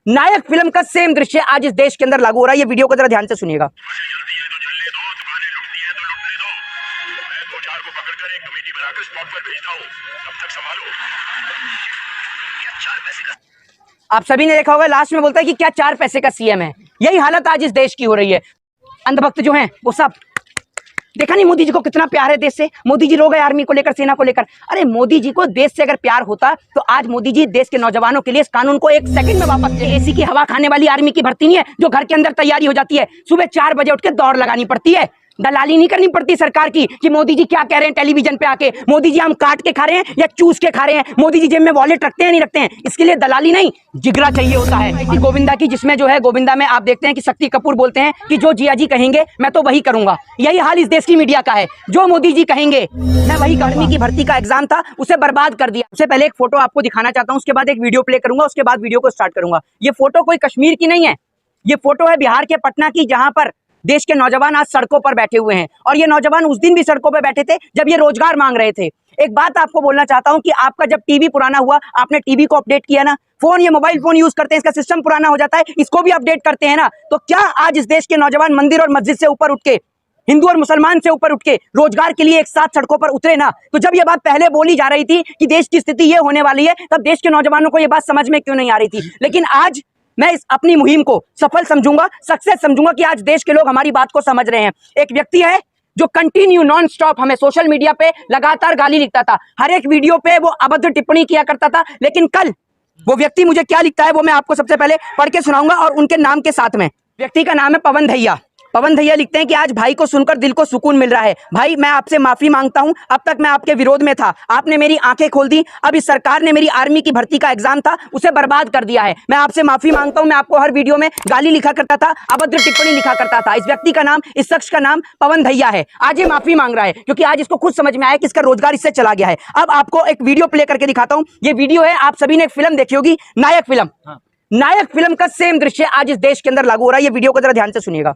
नायक film का same दृश्य आज इस देश के अंदर लागू हो रहा है। ये वीडियो को जरा ध्यान से सुनिएगा। आप सभी ने देखा होगा, लास्ट में बोलता है कि क्या 4 पैसे का सीएम है। यही हालत आज इस देश की हो रही है। अंधभक्त जो हैं वो सब, देखा नहीं मोदी जी को कितना प्यार है देश से। मोदी जी रो गए आर्मी को लेकर, सेना को लेकर। अरे मोदी जी को देश से अगर प्यार होता तो आज मोदी जी देश के नौजवानों के लिए इस कानून को 1 सेकंड में वापस ले। एसी की हवा खाने वाली आर्मी की भर्ती नहीं है जो घर के अंदर तैयारी हो जाती है। सुबह 4 बजे उठ के दौड़ लगानी पड़ती है। दलाली नहीं करनी पड़ती सरकार की कि मोदी जी क्या कह रहे हैं टेलीविजन पे आके। मोदी जी हम काट के खा रहे हैं या चूस के खा रहे हैं, मोदी जी जेब में वॉलेट रखते हैं नहीं रखते हैं, इसके लिए दलाली नहीं, जिगरा चाहिए होता है। गोविंदा की, जिसमें जो है गोविंदा में आप देखते हैं कि शक्ति कपूर बोलते हैं कि जो जिया जी कहेंगे मैं तो वही करूंगा। यही हाल इस देश की मीडिया का है। जो मोदी जी कहेंगे मैं वही। आर्मी की भर्ती का एग्जाम था, उसे बर्बाद कर दिया। उससे पहले एक फोटो आपको दिखाना चाहता हूं, उसके बाद एक वीडियो प्ले करूंगा, उसके बाद वीडियो को स्टार्ट करूंगा। ये फोटो कोई कश्मीर की नहीं है, ये फोटो है बिहार के पटना की, जहां पर देश के नौजवान आज सड़कों पर बैठे हुए हैं। और ये नौजवान उस दिन भी सड़कों पर बैठे थे जब ये रोजगार मांग रहे थे। एक बात आपको बोलना चाहता हूं कि आपका जब टीवी पुराना हुआ, आपने टीवी को अपडेट किया ना, फोन या मोबाइल फोन यूज करते हैं, इसका सिस्टम पुराना हो जाता है, इसको भी अपडेट करते हैं ना। तो क्या आज इस देश के नौजवान मंदिर और मस्जिद से ऊपर उठ के, हिंदू और मुसलमान से ऊपर उठ के रोजगार के लिए एक साथ सड़कों पर उतरे ना? तो जब ये बात पहले बोली जा रही थी कि देश की स्थिति ये होने वाली है, तब देश के नौजवानों को ये बात समझ में क्यों नहीं आ रही थी? लेकिन आज मैं इस अपनी मुहिम को सफल समझूंगा, सक्सेस समझूंगा कि आज देश के लोग हमारी बात को समझ रहे हैं। एक व्यक्ति है जो कंटिन्यू नॉन स्टॉप हमें सोशल मीडिया पे लगातार गाली लिखता था, हर एक वीडियो पे वो अभद्र टिप्पणी किया करता था। लेकिन कल वो व्यक्ति मुझे क्या लिखता है वो मैं आपको सबसे पहले पढ़ के सुनाऊंगा, और उनके नाम के साथ में। व्यक्ति का नाम है पवन धैया। पवन धैया लिखते हैं कि आज भाई को सुनकर दिल को सुकून मिल रहा है। भाई मैं आपसे माफी मांगता हूं, अब तक मैं आपके विरोध में था, आपने मेरी आंखें खोल दी। अब इस सरकार ने मेरी आर्मी की भर्ती का एग्जाम था, उसे बर्बाद कर दिया है। मैं आपसे माफी मांगता हूं। मैं आपको हर वीडियो में गाली लिखा करता था, अभद्र टिप्पणी लिखा करता था। इस व्यक्ति का नाम, इस शख्स का नाम पवन धैया है। आज ये माफी मांग रहा है क्योंकि आज इसको खुद समझ में आया कि इसका रोजगार इससे चला गया है। अब आपको एक वीडियो प्ले करके दिखाता हूं। ये वीडियो है, आप सभी ने एक फिल्म देखी होगी, नायक फिल्म। नायक फिल्म का सेम दृश्य आज इस देश के अंदर लागू हो रहा है। ये वीडियो को जरा ध्यान से सुनिएगा।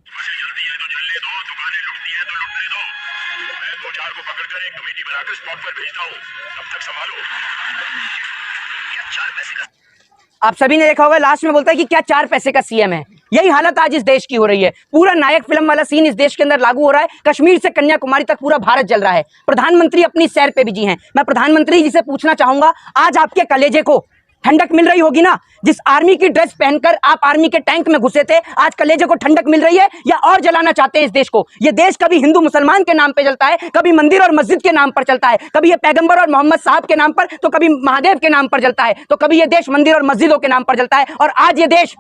आप सभी ने देखा होगा, लास्ट में बोलता है कि क्या 4 पैसे का सीएम है। यही हालत आज इस देश की हो रही है। पूरा नायक फिल्म वाला सीन इस देश के अंदर लागू हो रहा है। कश्मीर से कन्याकुमारी तक पूरा भारत जल रहा है। प्रधानमंत्री अपनी सैर पे बिजी हैं। मैं प्रधानमंत्री जी से पूछना चाहूंगा, आज आपके कलेजे को ठंडक मिल रही होगी ना? जिस आर्मी की ड्रेस पहनकर आप आर्मी के टैंक में घुसे थे, आज कलेजे को ठंडक मिल रही है या और जलाना चाहते हैं इस देश को? ये देश कभी हिंदू मुसलमान के नाम पे चलता है, कभी मंदिर और मस्जिद के नाम पर चलता है, कभी ये पैगंबर और मोहम्मद साहब के नाम पर, तो कभी महादेव के नाम पर चलता है, तो कभी ये देश मंदिर और मस्जिदों के नाम पर चलता है। और आज ये देश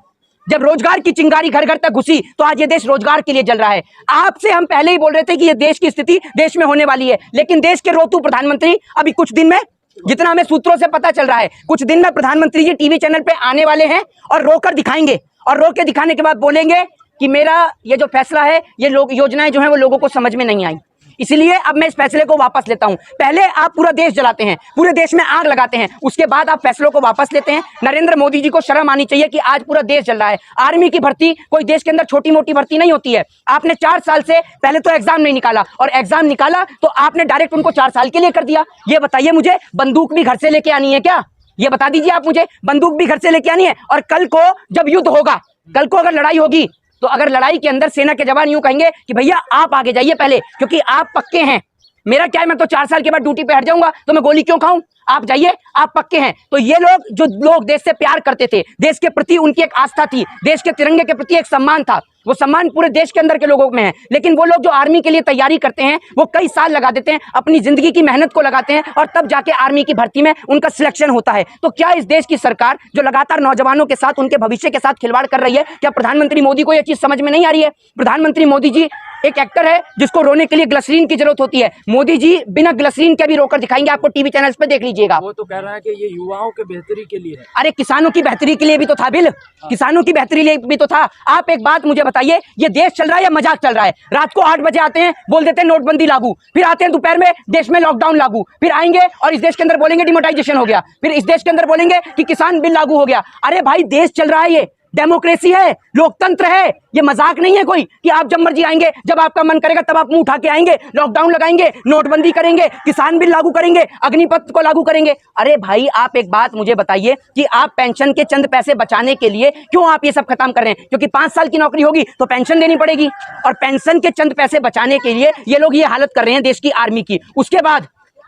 जब रोजगार की चिंगारी घर घर तक घुसी तो आज ये देश रोजगार के लिए जल रहा है। आपसे हम पहले ही बोल रहे थे कि ये देश की स्थिति देश में होने वाली है, लेकिन देश के रोतू प्रधानमंत्री अभी कुछ दिन में, जितना हमें सूत्रों से पता चल रहा है, कुछ दिन में प्रधानमंत्री जी टीवी चैनल पे आने वाले हैं और रोकर दिखाएंगे। और रोक के दिखाने के बाद बोलेंगे कि मेरा ये जो फैसला है, ये लोग योजनाएं जो है वो लोगों को समझ में नहीं आई, इसलिए अब मैं इस फैसले को वापस लेता हूं। पहले आप पूरा देश जलाते हैं, पूरे देश में आग लगाते हैं, उसके बाद आप फैसलों को वापस लेते हैं। नरेंद्र मोदी जी को शर्म आनी चाहिए कि आज पूरा देश जल रहा है। आर्मी की भर्ती कोई देश के अंदर छोटी मोटी भर्ती नहीं होती है। आपने 4 साल से पहले तो एग्जाम नहीं निकाला, और एग्जाम निकाला तो आपने डायरेक्ट उनको 4 साल के लिए कर दिया। ये बताइए मुझे, बंदूक भी घर से लेके आनी है क्या? ये बता दीजिए आप मुझे, बंदूक भी घर से लेके आनी है? और कल को जब युद्ध होगा, कल को अगर लड़ाई होगी, तो अगर लड़ाई के अंदर सेना के जवान यूं कहेंगे कि भैया आप आगे जाइए पहले, क्योंकि आप पक्के हैं। मेरा क्या है, मैं तो 4 साल के बाद ड्यूटी पे हट जाऊंगा, तो मैं गोली क्यों खाऊं? आप जाइए, आप पक्के हैं। तो ये लोग, जो लोग देश से प्यार करते थे, देश के प्रति उनकी एक आस्था थी, देश के तिरंगे के प्रति एक सम्मान था, वो सम्मान पूरे देश के अंदर के लोगों में है। लेकिन वो लोग जो आर्मी के लिए तैयारी करते हैं, वो कई साल लगा देते हैं, अपनी जिंदगी की मेहनत को लगाते हैं, और तब जाके आर्मी की भर्ती में उनका सिलेक्शन होता है। तो क्या इस देश की सरकार, जो लगातार नौजवानों के साथ, उनके भविष्य के साथ खिलवाड़ कर रही है, क्या प्रधानमंत्री मोदी को यह चीज समझ में नहीं आ रही है? प्रधानमंत्री मोदी जी एक एक्टर है जिसको रोने के लिए ग्लिसरीन की जरूरत होती है। मोदी जी बिना ग्लिसरीन के भी रोकर दिखाएंगे, आपको टीवी चैनल्स पे देख लीजिएगा। वो तो कह रहा है कि ये युवाओं के बेहतरी के लिए है। अरे किसानों की बेहतरी के लिए भी तो था बिल, किसानों की बेहतरी लिए भी तो था। आप एक बात मुझे बताइए, ये देश चल रहा है या मजाक चल रहा है? रात को 8 बजे आते हैं, बोल देते हैं नोटबंदी लागू, फिर आते हैं दोपहर में देश में लॉकडाउन लागू, फिर आएंगे और इस देश के अंदर बोलेंगे डिमोनेटाइजेशन हो गया, फिर इस देश के अंदर बोलेंगे कि किसान बिल लागू हो गया। अरे भाई देश चल रहा है, ये डेमोक्रेसी है, लोकतंत्र है, ये मजाक नहीं है कोई कि आप जब मर्जी आएंगे, जब आपका मन करेगा तब आप मुंह उठा के आएंगे, लॉकडाउन लगाएंगे, नोटबंदी करेंगे, किसान बिल लागू करेंगे, अग्निपथ को लागू करेंगे। अरे भाई आप एक बात मुझे बताइए कि आप पेंशन के चंद पैसे बचाने के लिए क्यों आप ये सब खत्म कर रहे हैं? क्योंकि 5 साल की नौकरी होगी तो पेंशन देनी पड़ेगी, और पेंशन के चंद पैसे बचाने के लिए ये लोग ये हालत कर रहे हैं देश की आर्मी की। उसके बाद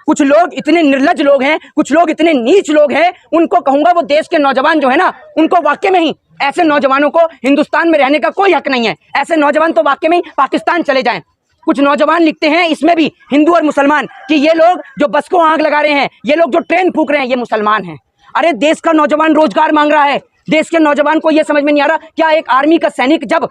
कुछ लोग इतने निर्लज लोग हैं, कुछ लोग इतने नीच लोग हैं, उनको कहूंगा वो देश के नौजवान जो है ना, उनको वाकई में ही ऐसे नौजवानों को हिंदुस्तान में रहने का कोई हक नहीं है। ऐसे नौजवान तो वाकई में ही पाकिस्तान चले जाएं। कुछ नौजवान लिखते हैं इसमें भी, हिंदू और मुसलमान, कि ये लोग जो बस को आग लगा रहे हैं, ये लोग जो ट्रेन फूंक रहे हैं, ये मुसलमान हैं। अरे देश का नौजवान रोजगार मांग रहा है, देश के नौजवान को यह समझ में नहीं आ रहा क्या एक आर्मी का सैनिक जब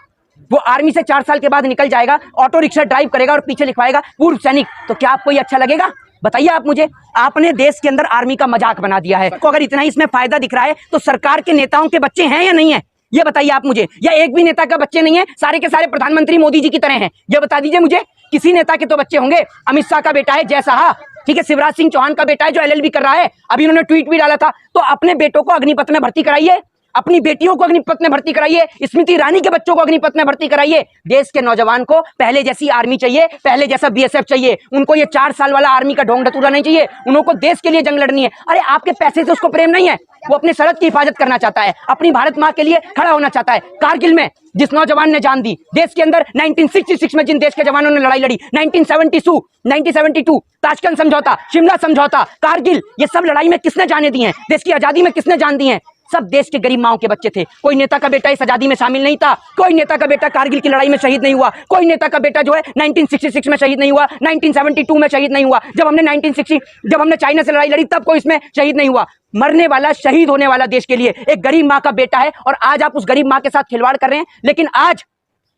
वो आर्मी से 4 साल के बाद निकल जाएगा, ऑटो रिक्शा ड्राइव करेगा और पीछे लिखवाएगा पूर्व सैनिक, तो क्या आपको ये अच्छा लगेगा? बताइए आप मुझे। आपने देश के अंदर आर्मी का मजाक बना दिया है। को अगर इतना ही इसमें फायदा दिख रहा है तो सरकार के नेताओं के बच्चे हैं या नहीं है, ये बताइए आप मुझे। या एक भी नेता का बच्चे नहीं है, सारे के सारे प्रधानमंत्री मोदी जी की तरह हैं, ये बता दीजिए मुझे। किसी नेता के तो बच्चे होंगे। अमित शाह का बेटा है जय शाह, ठीक है, शिवराज सिंह चौहान का बेटा है जो LLB कर रहा है, अभी उन्होंने ट्वीट भी डाला था। तो अपने बेटों को अग्निपथ में भर्ती कराइए, अपनी बेटियों को अग्निपथ में भर्ती कराइए, स्मृति ईरानी के बच्चों को अग्निपथ में भर्ती कराइए। देश के नौजवान को पहले जैसी आर्मी चाहिए, पहले जैसा BSF चाहिए। उनको ये 4 साल वाला आर्मी का ढोंग ढतूरा नहीं चाहिए, उनको देश के लिए जंग लड़नी है। अरे आपके पैसे से उसको प्रेम नहीं है, वो अपने सरहद की हिफाजत करना चाहता है, अपनी भारत माँ के लिए खड़ा होना चाहता है। कारगिल में जिस नौजवान ने जान दी, देश के अंदर 1966 में जिन देश के जवानों ने लड़ाई लड़ी, 1972 ताशकंद समझौता, शिमला समझौता, कारगिल, ये सब लड़ाई में किसने जाने दी हैं? देश की आजादी में किसने जान दी हैं? सब देश के गरीब माओ के बच्चे थे। कोई नेता का बेटा इस आजादी में शामिल नहीं था, कोई नेता का बेटा कारगिल की लड़ाई में शहीद नहीं हुआ, कोई नेता का बेटा जो है 1966 में शहीद नहीं हुआ, 1972 में शहीद नहीं हुआ, जब हमने चाइना से लड़ाई लड़ी तब कोई इसमें शहीद नहीं हुआ। मरने वाला, शहीद होने वाला देश के लिए एक गरीब माँ का बेटा है, और आज आप उस गरीब माँ के साथ खिलवाड़ कर रहे हैं। लेकिन आज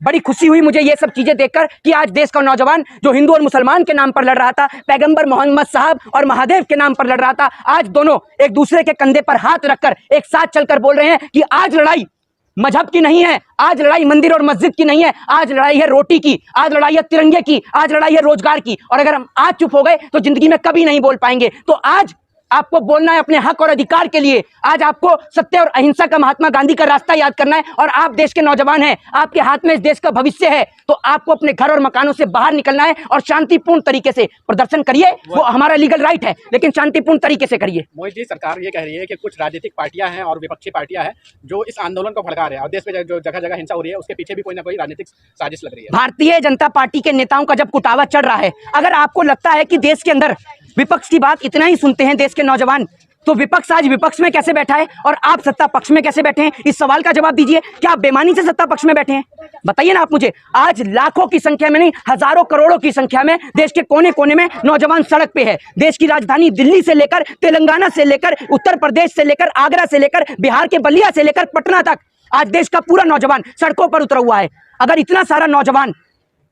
बड़ी खुशी हुई मुझे ये सब चीजें देखकर कि आज देश का नौजवान जो हिंदू और मुसलमान के नाम पर लड़ रहा था, पैगंबर मोहम्मद साहब और महादेव के नाम पर लड़ रहा था, आज दोनों एक दूसरे के कंधे पर हाथ रखकर एक साथ चलकर बोल रहे हैं कि आज लड़ाई मजहब की नहीं है, आज लड़ाई मंदिर और मस्जिद की नहीं है, आज लड़ाई है रोटी की, आज लड़ाई है तिरंगे की, आज लड़ाई है रोजगार की। और अगर हम आज चुप हो गए तो जिंदगी में कभी नहीं बोल पाएंगे। तो आज आपको बोलना है अपने हक और अधिकार के लिए। आज आपको सत्य और अहिंसा का महात्मा गांधी का रास्ता याद करना है। और आप देश के नौजवान हैं, आपके हाथ में इस देश का भविष्य है, तो आपको अपने घर और मकानों से बाहर निकलना है और शांतिपूर्ण तरीके से प्रदर्शन करिए। वो हमारा लीगल राइट है, लेकिन शांतिपूर्ण तरीके से करिए। मोहित जी, सरकार ये कह रही है कि कुछ राजनीतिक पार्टियां हैं और विपक्षी पार्टियां हैं जो इस आंदोलन को भड़का रहे हैं, और देश में जो जगह जगह हिंसा हो रही है उसके पीछे भी कोई ना कोई राजनीतिक साजिश लग रही है। भारतीय जनता पार्टी के नेताओं का जब कुटावा चढ़ रहा है, अगर आपको लगता है कि देश के अंदर विपक्ष की बात इतना ही सुनते हैं देश के नौजवान, तो विपक्ष आज विपक्ष में कैसे बैठा है और आप सत्ता पक्ष में कैसे बैठे हैं? इस सवाल का जवाब दीजिए। क्या आप बेईमानी से सत्ता पक्ष में बैठे हैं? बताइए ना आप मुझे। आज लाखों की संख्या में नहीं, हजारों करोड़ों की संख्या में देश के कोने कोने में नौजवान सड़क पे है। देश की राजधानी दिल्ली से लेकर तेलंगाना से लेकर उत्तर प्रदेश से लेकर आगरा से लेकर बिहार के बलिया से लेकर पटना तक आज देश का पूरा नौजवान सड़कों पर उतरा हुआ है। अगर इतना सारा नौजवान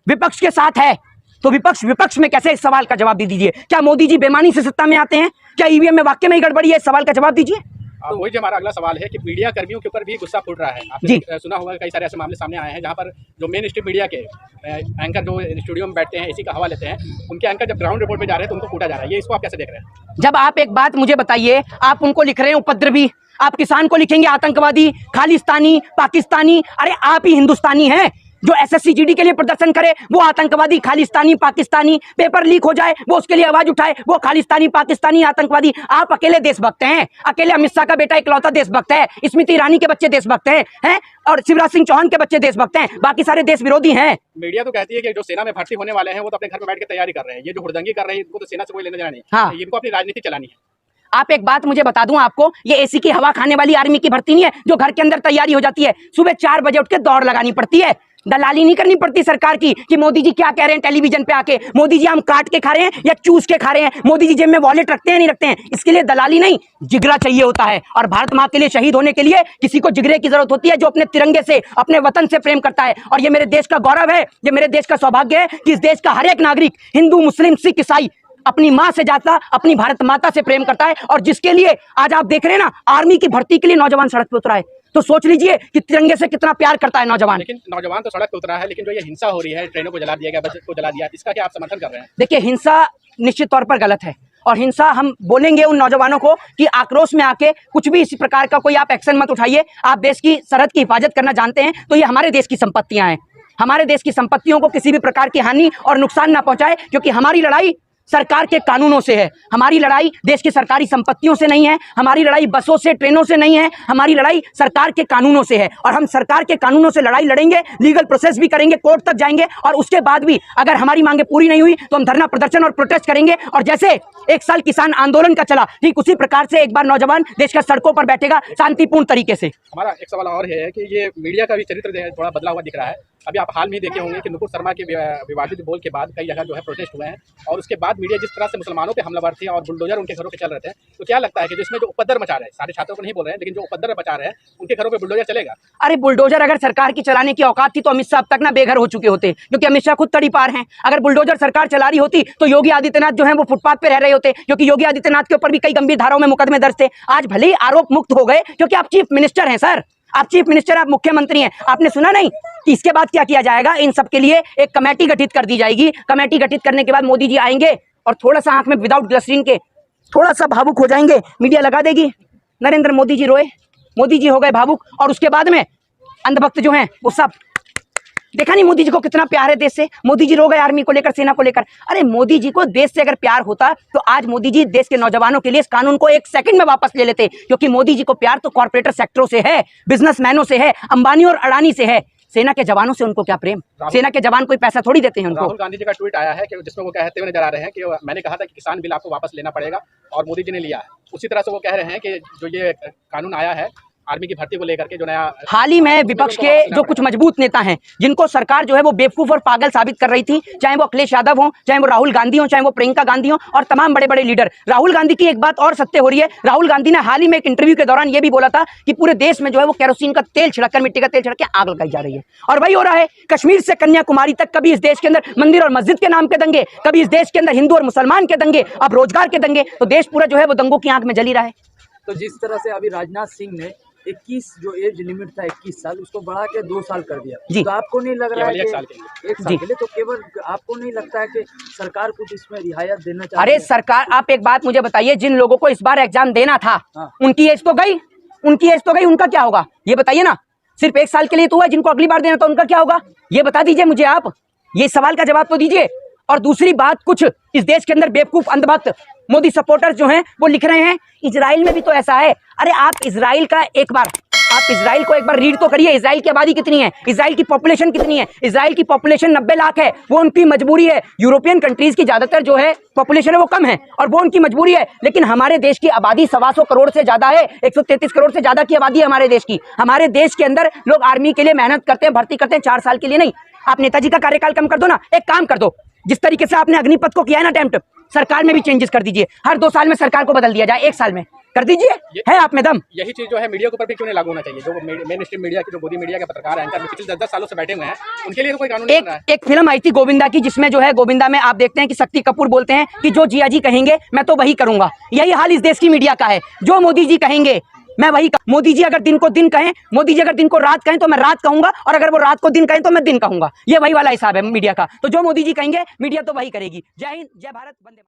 विपक्ष के साथ है तो विपक्ष में कैसे इस सवाल का जवाब दे दीजिए। क्या मोदी जी बेईमानी से सत्ता में आते हैं? क्या ईवीएम में वाकई में ही गड़बड़ी है? इस सवाल का जवाब दीजिए। तो वही हमारा अगला सवाल है कि मीडिया कर्मियों के ऊपर भी गुस्सा फूट रहा है। आपने सुना होगा कई सारे ऐसे मामले सामने आए हैं जहां पर जो मेन स्ट्रीम मीडिया के एंकर जो स्टूडियो में बैठते हैं, इसी का हवा लेते हैं, उनके एंकर जब ग्राउंड रिपोर्ट पे जा रहे हैं तो उनको फूटा जा रहा है। ये इसको आप कैसे देख रहे हैं? जब आप एक बात मुझे बताइए, आप उनको लिख रहे हैं उपद्रवी, आप किसान को लिखेंगे आतंकवादी, खालिस्तानी, पाकिस्तानी। अरे आप ही हिंदुस्तानी हैं। जो SSC GD के लिए प्रदर्शन करे वो आतंकवादी, खालिस्तानी, पाकिस्तानी। पेपर लीक हो जाए वो उसके लिए आवाज उठाए वो खालिस्तानी, पाकिस्तानी, आतंकवादी। आप अकेले देशभक्त हैं, अकेले अमित शाह का बेटा इकलौता देशभक्त है, स्मृति ईरानी के बच्चे देशभक्त हैं, और शिवराज सिंह चौहान के बच्चे देशभक्त हैं, बाकी सारे देश विरोधी हैं। मीडिया तो कहती है कि जो सेना में भर्ती होने वाले हैं वो तो अपने घर में बैठ के तैयारी कर रहे हैं, ये जो हुड़दंगी कर रहे हैं इनको तो सेना से कोई लेना देना नहीं। हाँ, इनको अपनी राजनीति चलानी है। आप एक बात मुझे बता दूं आपको, ये AC की हवा खाने वाली आर्मी की भर्ती नहीं है जो घर के अंदर तैयारी हो जाती है। सुबह 4 बजे उठ के दौड़ लगानी पड़ती है, दलाली नहीं करनी पड़ती सरकार की कि मोदी जी क्या कह रहे हैं टेलीविजन पे आके, मोदी जी हम काट के खा रहे हैं या चूस के खा रहे हैं, मोदी जी जेब में वॉलेट रखते हैं नहीं रखते हैं। इसके लिए दलाली नहीं, जिगरा चाहिए होता है। और भारत माँ के लिए शहीद होने के लिए किसी को जिगरे की जरूरत होती है, जो अपने तिरंगे से, अपने वतन से प्रेम करता है। और ये मेरे देश का गौरव है, ये मेरे देश का सौभाग्य है कि इस देश का हर एक नागरिक, हिंदू, मुस्लिम, सिख, ईसाई, अपनी माँ से ज्यादा अपनी भारत माता से प्रेम करता है। और जिसके लिए आज आप देख रहे हैं ना, आर्मी की भर्ती के लिए नौजवान सड़क पे उतरा है, तो सोच लीजिए कि तिरंगे से कितना प्यार करता है नौजवान। लेकिन नौजवान तो सड़क पे उतरा है, लेकिन जो ये हिंसा हो रही है, ट्रेनों को जला दिया गया, बस को जला दिया, इसका क्या आप समर्थन कर रहे हैं? देखिए, हिंसा निश्चित तौर पर गलत है और हिंसा हम बोलेंगे उन नौजवानों को कि आक्रोश में आके कुछ भी इसी प्रकार का कोई आप एक्शन मत उठाइए। आप देश की सरहद की हिफाजत करना जानते हैं तो ये हमारे देश की संपत्तियां हैं। हमारे देश की संपत्तियों को किसी भी प्रकार की हानि और नुकसान ना पहुंचाए, क्योंकि हमारी लड़ाई सरकार के कानूनों से है। हमारी लड़ाई देश की सरकारी संपत्तियों से नहीं है, हमारी लड़ाई बसों से ट्रेनों से नहीं है, हमारी लड़ाई सरकार के कानूनों से है। और हम सरकार के कानूनों से लड़ाई लड़ेंगे, लीगल प्रोसेस भी करेंगे, कोर्ट तक जाएंगे और उसके बाद भी अगर हमारी मांगे पूरी नहीं हुई तो हम धरना प्रदर्शन और प्रोटेस्ट करेंगे। और जैसे एक साल किसान आंदोलन का चला, ठीक उसी प्रकार से एक बार नौजवान देश का सड़कों पर बैठेगा शांतिपूर्ण तरीके से। हमारा एक सवाल और है कि ये मीडिया का भी चरित्र थोड़ा बदला हुआ दिख रहा है। अभी आप हाल में ही देखे होंगे कि नुपुर शर्मा के विवादित बोल के बाद कई जगह जो है प्रोटेस्ट हुए हैं और उसके बाद मीडिया जिस तरह से मुसलमानों पे हमलावर थे और बुलडोजर उनके घरों पे चल रहे थे, तो क्या लगता है कि जिसमें जो उपद्रव मचा रहे हैं, सारे छात्रों को नहीं बोल रहे हैं, लेकिन जो उपद्रव मचा रहे हैं उनके घरों पे बुलडोजर चलेगा? अरे बुलडोजर अगर सरकार की चलाने की औकात थी तो अमित शाह अब तक ना बेघर हो चुके होते, क्योंकि अमित शाह खुद तड़ी पार हैं। अगर बुलडोजर सरकार चला रही होती तो योगी आदित्यनाथ जो है वो फुटपाथ पे रह रहे होते, क्योंकि योगी आदित्यनाथ के ऊपर भी कई गंभीर धाराओं में मुकदमे दर्ज थे। आज भले ही आरोप मुक्त हो गए क्योंकि आप चीफ मिनिस्टर हैं सर, आप चीफ मिनिस्टर, आप मुख्यमंत्री हैं। आपने सुना नहीं कि इसके बाद क्या किया जाएगा? इन सब के लिए एक कमेटी गठित कर दी जाएगी। कमेटी गठित करने के बाद मोदी जी आएंगे और थोड़ा सा आंख में विदाउट ग्लिसरीन के थोड़ा सा भावुक हो जाएंगे, मीडिया लगा देगी, नरेंद्र मोदी जी रोए, मोदी जी हो गए भावुक, और उसके बाद में अंधभक्त जो हैं वो सब देखा नहीं मोदी जी को कितना प्यार है देश से। मोदी जी रो गए आर्मी को लेकर, सेना को लेकर। अरे मोदी जी को देश से अगर प्यार होता तो आज मोदी जी देश के नौजवानों के लिए इस कानून को एक सेकंड में वापस ले लेते, क्योंकि मोदी जी को प्यार तो कॉर्पोरेटर सेक्टरों से है, बिजनेसमैनों से है, अंबानी और अडानी से है। सेना के जवानों से उनको क्या प्रेम? सेना के जवान कोई पैसा थोड़ी देते हैं उनको। राहुल गांधी जी का ट्वीट आया है कि जिसमें वो कहते हुए नजर आ रहे हैं कि मैंने कहा था कि किसान बिल आपको वापस लेना पड़ेगा और मोदी जी ने लिया है। उसी तरह से वो कह रहे हैं कि जो ये कानून आया है आर्मी की भर्ती को लेकर के, जो नया हाल ही में विपक्ष के जो कुछ मजबूत नेता हैं जिनको सरकार जो है वो बेवकूफ और पागल साबित कर रही थी, चाहे वो अखिलेश यादव हो, चाहे वो राहुल गांधी हो, चाहे वो प्रियंका गांधी हो और तमाम बड़े बड़े लीडर। राहुल गांधी की एक बात और सत्य हो रही है। राहुल गांधी ने हाल ही में एक इंटरव्यू के दौरान ये भी बोला था कि पूरे देश में जो है वो केरोसिन का तेल छिड़ककर, मिट्टी का तेल छिड़क के आग लगाई जा रही है। और वही हो रहा है कश्मीर से कन्याकुमारी तक। कभी इस देश के अंदर मंदिर और मस्जिद के नाम के दंगे, कभी इस देश के अंदर हिंदू और मुसलमान के दंगे, अब रोजगार के दंगे। तो देश पूरा जो है वो दंगों की आंख में जली रहा है। तो जिस तरह से अभी राजनाथ सिंह ने 21 जो एज लिमिट था 21 साल, उसको बढ़ा के 2 साल कर दिया, जी। तो आपको नहीं लग रहा है कि एक साल जी। के लिए, तो केवल आपको नहीं लगता है कि सरकार कुछ इसमें रियायत देना चाहिए? अरे सरकार, आप एक बात मुझे बताइए, जिन लोगों को इस बार एग्जाम देना था उनकी एज तो गई, उनका क्या होगा ये बताइए ना। सिर्फ 1 साल के लिए तो हुआ, जिनको अगली बार देना था उनका क्या होगा ये बता दीजिए मुझे। आप ये सवाल का जवाब तो दीजिए। और दूसरी बात, कुछ इस देश के अंदर बेवकूफ अंधभक्त मोदी सपोर्टर्स जो हैं वो लिख रहे हैं इजराइल में भी तो ऐसा है। अरे आप इजराइल को एक बार रीड तो करिए। इजराइल की आबादी कितनी है, इजराइल की पॉपुलेशन कितनी है? इजराइल की पॉपुलेशन 90 लाख है, वो उनकी मजबूरी है। यूरोपियन कंट्रीज की ज्यादातर जो है पॉपुलेशन है वो कम है और वो उनकी मजबूरी है। लेकिन हमारे देश की आबादी 125 करोड़ से ज्यादा है, 133 करोड़ से ज्यादा की आबादी है हमारे देश की। हमारे देश के अंदर लोग आर्मी के लिए मेहनत करते हैं, भर्ती करते हैं 4 साल के लिए नहीं। आप नेताजी का कार्यकाल कम कर दो ना, एक काम कर दो, जिस तरीके से आपने अग्निपथ को किया है ना अटेम्प्ट, सरकार में भी चेंजेस कर दीजिए। हर 2 साल में सरकार को बदल दिया जाए, 1 साल में कर दीजिए। है आप में दम? यही चीज जो है मीडिया के ऊपर भी क्यों नहीं लागू होना चाहिए? जो मेन स्ट्रीम मीडिया के, जो मोदी मीडिया के पत्रकार एंकर पिछले 10-10 सालों से बैठे हुए हैं, उनके लिए तो कोई कानून नहीं बन रहा है। एक फिल्म आई थी गोविंदा की, जिसमें जो है गोविंदा में आप देखते हैं कि शक्ति कपूर बोलते हैं कि जो जिया जी कहेंगे मैं तो वही करूंगा। यही हाल इस देश की मीडिया का है, जो मोदी जी कहेंगे मैं वही। मोदी जी अगर दिन को दिन कहें, मोदी जी अगर दिन को रात कहें तो मैं रात कहूंगा, और अगर वो रात को दिन कहें तो मैं दिन कहूंगा। ये वही वाला हिसाब है मीडिया का। तो जो मोदी जी कहेंगे मीडिया तो वही करेगी। जय हिंद, जय भारत, वंदे।